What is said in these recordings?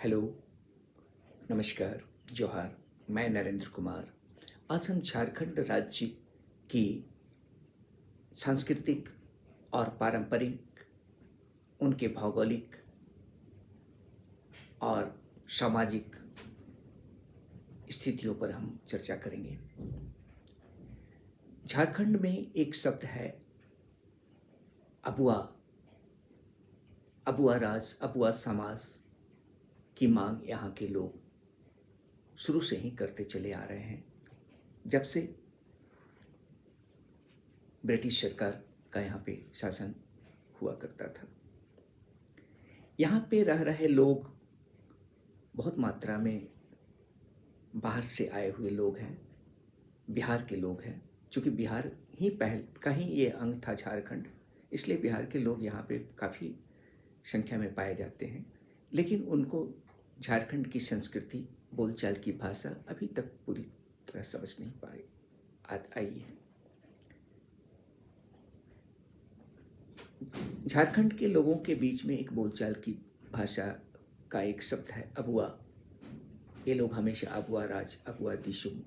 Hello, नमस्कार, जोहार। मैं नरेंद्र कुमार। आज हम झारखंड राज्य की सांस्कृतिक और पारंपरिक, उनके भौगोलिक और सामाजिक स्थितियों पर हम चर्चा करेंगे। झारखंड में एक शब्द है अबुआ। अबुआ राज, अबुआ समाज की मांग यहाँ के लोग शुरू से ही करते चले आ रहे हैं। जब से ब्रिटिश सरकार का यहाँ पे शासन हुआ करता था, यहाँ पे रह रहे लोग बहुत मात्रा में बाहर से आए हुए लोग हैं, बिहार के लोग हैं। चूँकि बिहार ही पहल का ही ये अंग था झारखंड, इसलिए बिहार के लोग यहाँ पे काफ़ी संख्या में पाए जाते हैं। लेकिन उनको झारखंड की संस्कृति, बोलचाल की भाषा अभी तक पूरी तरह समझ नहीं आई है। झारखंड के लोगों के बीच में एक बोलचाल की भाषा का एक शब्द है अबुआ। ये लोग हमेशा अबुआ राज, अबुआ दिशुम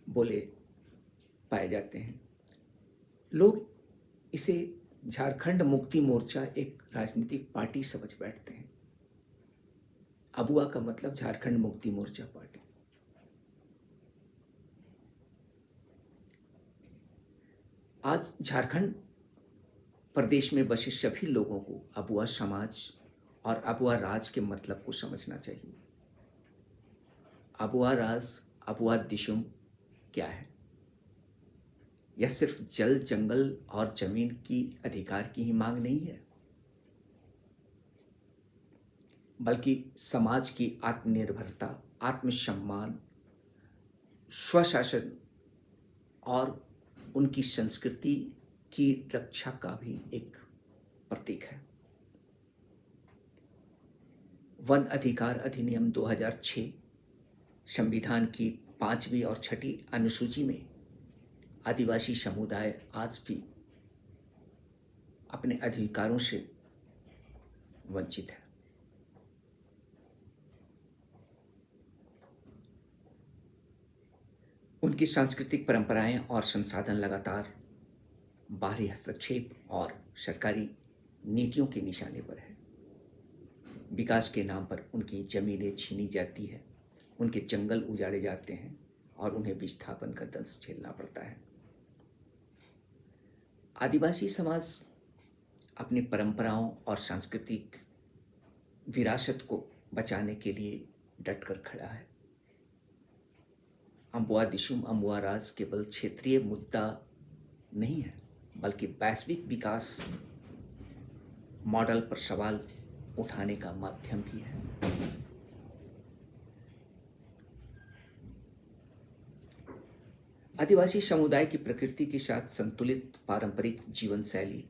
बोले पाए जाते हैं। लोग इसे झारखंड मुक्ति मोर्चा एक राजनीतिक पार्टी समझ बैठते हैं। अबुआ का मतलब झारखंड मुक्ति मोर्चा पार्टी। आज झारखंड प्रदेश में बसे सभी लोगों को अबुआ समाज और अबुआ राज के मतलब को समझना चाहिए। अबुआ राज, अबुआ दिशुम क्या है? यह सिर्फ जल, जंगल और जमीन की अधिकार की ही मांग नहीं है, बल्कि समाज की आत्मनिर्भरता, आत्मसम्मान, स्वशासन और उनकी संस्कृति की रक्षा का भी एक प्रतीक है। वन अधिकार अधिनियम 2006 संविधान की 5वीं और 6ठी अनुसूची में आदिवासी समुदाय आज भी अपने अधिकारों से वंचित है। उनकी सांस्कृतिक परंपराएं और संसाधन लगातार बाहरी हस्तक्षेप और सरकारी नीतियों के निशाने पर है। विकास के नाम पर उनकी जमीनें छीनी जाती है, उनके जंगल उजाड़े जाते हैं और उन्हें विस्थापन का दंश झेलना पड़ता है। आदिवासी समाज अपनी परंपराओं और सांस्कृतिक विरासत को बचाने के लिए डटकर खड़ा है। अम्बुआ दिशुम, अम्बुआ राज केवल क्षेत्रीय मुद्दा नहीं है, बल्कि वैश्विक विकास मॉडल पर सवाल उठाने का माध्यम भी है। आदिवासी समुदाय की प्रकृति के साथ संतुलित पारंपरिक जीवन शैली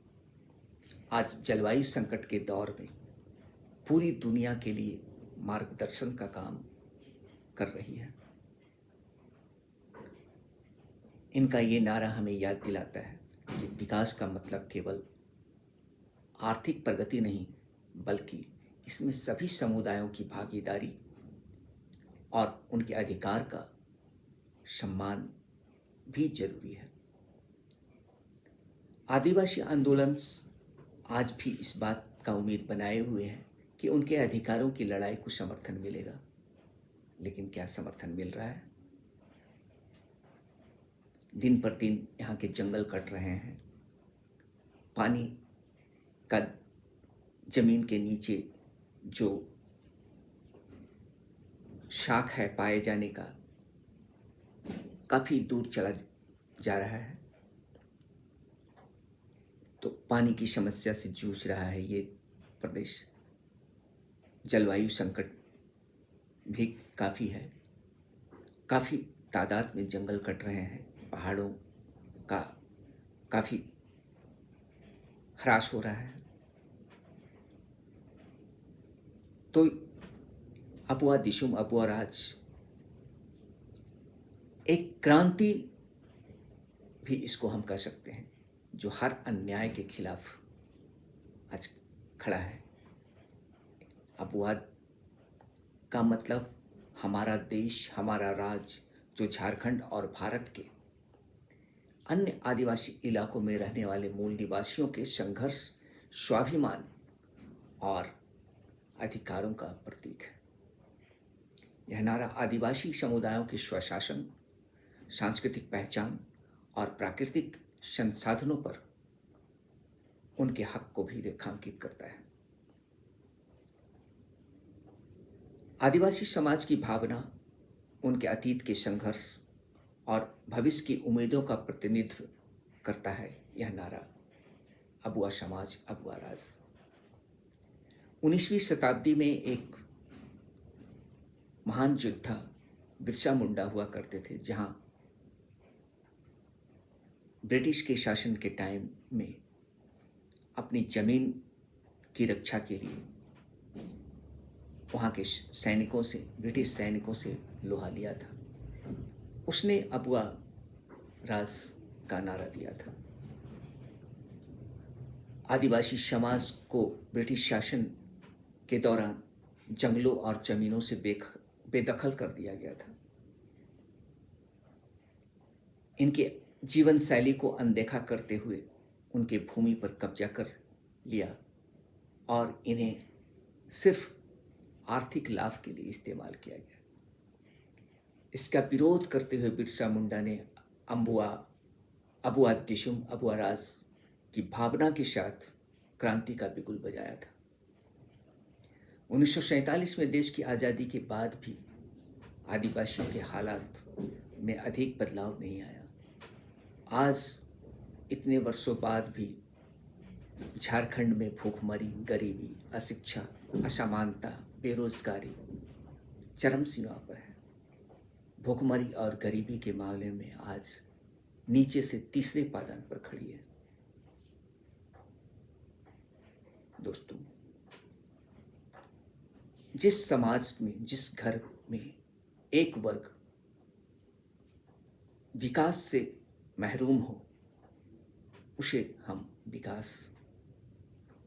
आज जलवायु संकट के दौर में पूरी दुनिया के लिए मार्गदर्शन का काम कर रही है। इनका ये नारा हमें याद दिलाता है कि विकास का मतलब केवल आर्थिक प्रगति नहीं, बल्कि इसमें सभी समुदायों की भागीदारी और उनके अधिकार का सम्मान भी जरूरी है। आदिवासी आंदोलन आज भी इस बात का उम्मीद बनाए हुए हैं कि उनके अधिकारों की लड़ाई को समर्थन मिलेगा। लेकिन क्या समर्थन मिल रहा है? दिन पर दिन यहाँ के जंगल कट रहे हैं, पानी का जमीन के नीचे जो शाख है पाए जाने का काफ़ी दूर चला जा रहा है। तो पानी की समस्या से जूझ रहा है ये प्रदेश। जलवायु संकट भी काफ़ी है, काफ़ी तादाद में जंगल कट रहे हैं, पहाड़ों का काफ़ी ह्रास हो रहा है। तो अबुआ दिशुम, अबुआ राज एक क्रांति भी इसको हम कह सकते हैं, जो हर अन्याय के खिलाफ आज खड़ा है। अबुआ का मतलब हमारा देश, हमारा राज्य, जो झारखंड और भारत के अन्य आदिवासी इलाकों में रहने वाले मूल निवासियों के संघर्ष, स्वाभिमान और अधिकारों का प्रतीक है। यह नारा आदिवासी समुदायों के स्वशासन, सांस्कृतिक पहचान और प्राकृतिक संसाधनों पर उनके हक को भी रेखांकित करता है। आदिवासी समाज की भावना उनके अतीत के संघर्ष और भविष्य की उम्मीदों का प्रतिनिधित्व करता है। यह नारा अबुआ समाज, अबुआ राज। 19वीं शताब्दी में एक महान योद्धा बिरसा मुंडा हुआ करते थे, जहां ब्रिटिश के शासन के टाइम में अपनी जमीन की रक्षा के लिए वहाँ के सैनिकों से, ब्रिटिश सैनिकों से लोहा लिया था। उसने अबुआ राज का नारा दिया था। आदिवासी समाज को ब्रिटिश शासन के दौरान जंगलों और जमीनों से बेदखल कर दिया गया था। इनके जीवन शैली को अनदेखा करते हुए उनके भूमि पर कब्जा कर लिया और इन्हें सिर्फ आर्थिक लाभ के लिए इस्तेमाल किया गया। इसका विरोध करते हुए बिरसा मुंडा ने अबुआ दिशुम, अबुआ राज की भावना के साथ क्रांति का बिगुल बजाया था। 1947 में देश की आज़ादी के बाद भी आदिवासियों के हालात में अधिक बदलाव नहीं आया। आज इतने वर्षों बाद भी झारखंड में भूखमरी, गरीबी, अशिक्षा, असमानता, बेरोजगारी चरम सीमा पर है। भूखमरी और गरीबी के मामले में आज नीचे से तीसरे पायदान पर खड़ी है। दोस्तों, जिस समाज में, जिस घर में एक वर्ग विकास से महरूम हो, उसे हम विकास,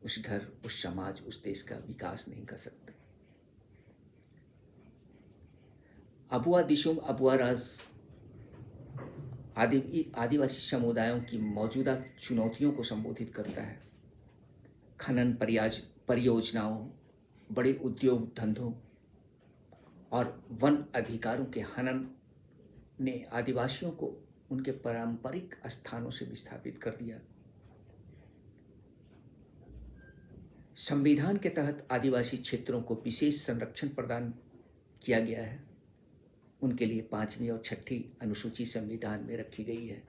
उस घर, उस समाज, उस देश का विकास नहीं कर सकते। अबुआ दिशुम, अबुआ राज आदिवासी समुदायों की मौजूदा चुनौतियों को संबोधित करता है। खनन परियोजनाओं, बड़े उद्योग धंधों और वन अधिकारों के हनन ने आदिवासियों को उनके पारंपरिक स्थानों से विस्थापित कर दिया। संविधान के तहत आदिवासी क्षेत्रों को विशेष संरक्षण प्रदान किया गया है। उनके लिए 5वीं और 6ठी अनुसूची संविधान में रखी गई है,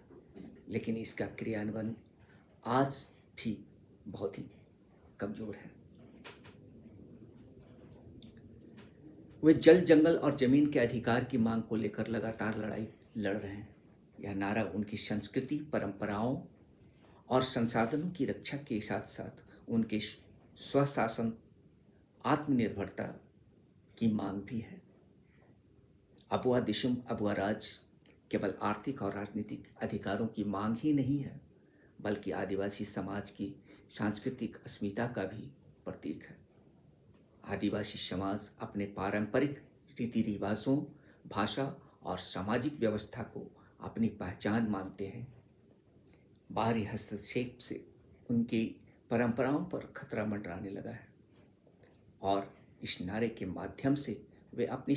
लेकिन इसका क्रियान्वयन आज भी बहुत ही कमजोर है। वे जल, जंगल और जमीन के अधिकार की मांग को लेकर लगातार लड़ाई लड़ रहे हैं। यह नारा उनकी संस्कृति, परंपराओं और संसाधनों की रक्षा के साथ साथ उनके स्वशासन, आत्मनिर्भरता की मांग भी है। अबुआ दिशुम, अबुआ राज केवल आर्थिक और राजनीतिक अधिकारों की मांग ही नहीं है, बल्कि आदिवासी समाज की सांस्कृतिक अस्मिता का भी प्रतीक है। आदिवासी समाज अपने पारंपरिक रीति रिवाजों, भाषा और सामाजिक व्यवस्था को अपनी पहचान मानते हैं। बाहरी हस्तक्षेप से उनकी परंपराओं पर खतरा मंडराने लगा है और इस नारे के माध्यम से वे अपनी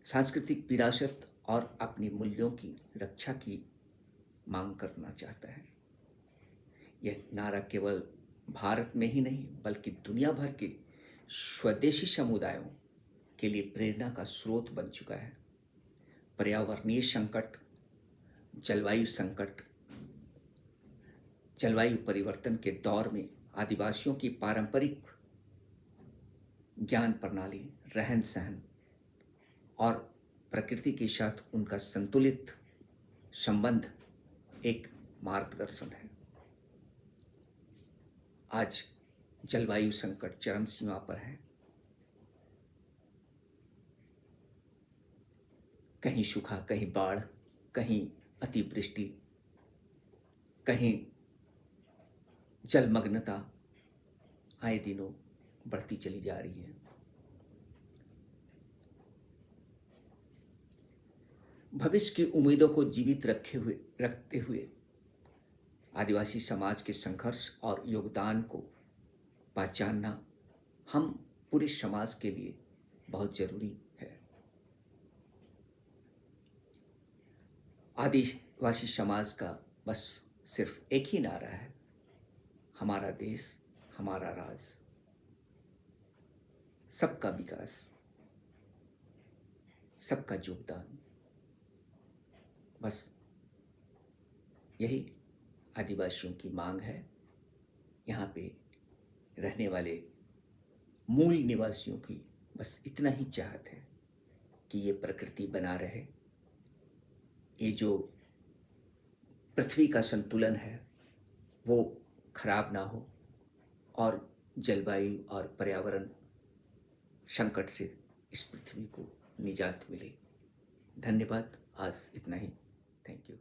सांस्कृतिक विरासत और अपनी मूल्यों की रक्षा की मांग करना चाहता है। यह नारा केवल भारत में ही नहीं, बल्कि दुनिया भर के स्वदेशी समुदायों के लिए प्रेरणा का स्रोत बन चुका है। पर्यावरणीय संकट, जलवायु परिवर्तन के दौर में आदिवासियों की पारंपरिक ज्ञान प्रणाली, रहन सहन और प्रकृति के साथ उनका संतुलित संबंध एक मार्गदर्शन है। आज जलवायु संकट चरम सीमा पर है। कहीं सूखा, कहीं बाढ़, कहीं अतिवृष्टि, कहीं जलमग्नता आए दिनों बढ़ती चली जा रही है। भविष्य की उम्मीदों को जीवित रखते हुए आदिवासी समाज के संघर्ष और योगदान को पहचानना हम पूरे समाज के लिए बहुत जरूरी है। आदिवासी समाज का बस सिर्फ एक ही नारा है, हमारा देश, हमारा राज, सबका विकास, सबका योगदान। बस यही आदिवासियों की मांग है। यहाँ पे रहने वाले मूल निवासियों की बस इतना ही चाहत है कि ये प्रकृति बना रहे, ये जो पृथ्वी का संतुलन है वो खराब ना हो और जलवायु और पर्यावरण संकट से इस पृथ्वी को निजात मिले। धन्यवाद। आज इतना ही। Thank you.